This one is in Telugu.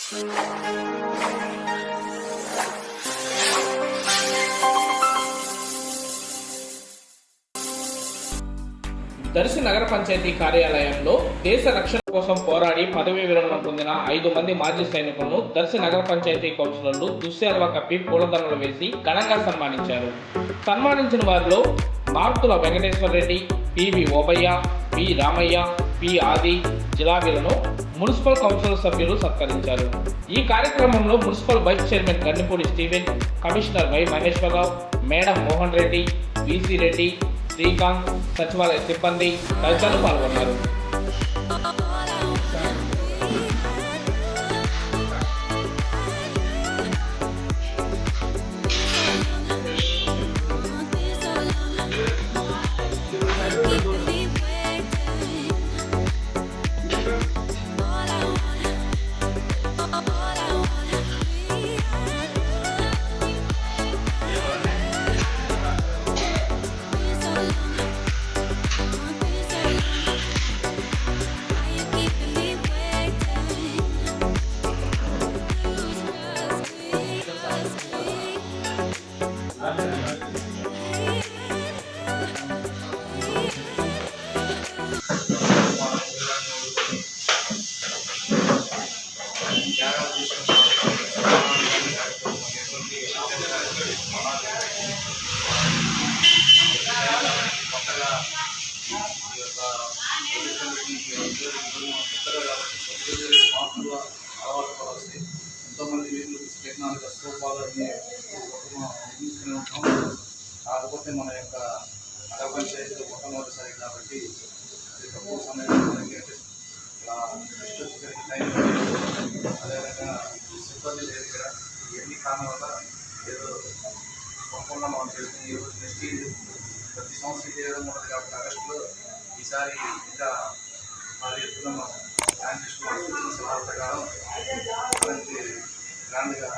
దర్శి నగర పంచాయతీ కార్యాలయంలో దేశ రక్షణ కోసం పోరాడి పదవీ విరమణ పొందిన 5 మంది మాజీ సైనికులను దర్శి నగర పంచాయతీ కౌన్సిలర్లు దుశ్శాలువా కప్పి పూలదండలు వేసి ఘనంగా సన్మానించారు. సన్మానించిన వారిలో Martula Venkateswara Reddy, PV Obaiah, P Ramaiah, P Adi, జిలాబీలను మున్సిపల్ కౌన్సిల్ సభ్యులు సత్కరించారు. ఈ కార్యక్రమంలో municipal vice chairman Gannipudi Steven, commissioner Y Maheswararao, Medam Mohan Reddy, VC Reddy, Srikanth, సచివాలయ సిబ్బంది తదితరులు పాల్గొన్నారు. ఎంతోమంది వీళ్ళు టెక్నాలజీ అస్త్రోపాలని నిర్మిస్తూనే ఉంటాం. కాకపోతే మన యొక్క నగర పంచాయతీలో మొట్టమొదటిసారి కాబట్టి తక్కువ సమయంలో మనకి టైం అదేవిధంగా సిబ్బంది లేదు ఇక్కడ ఎన్ని కారణం వల్ల ఏదో తప్పకుండా మనం చేస్తుంది. ఈరోజు నెక్స్ట్ ప్రతి సంవత్సరం చేయడం ఉన్నది కాబట్టి ఆగస్టులో ఈసారి ఇంకా భారీ ఎత్తున మనం ప్లాన్ చేసుకున్న సూచన సలహా ప్రకారం అలాంటి గ్రాండ్గా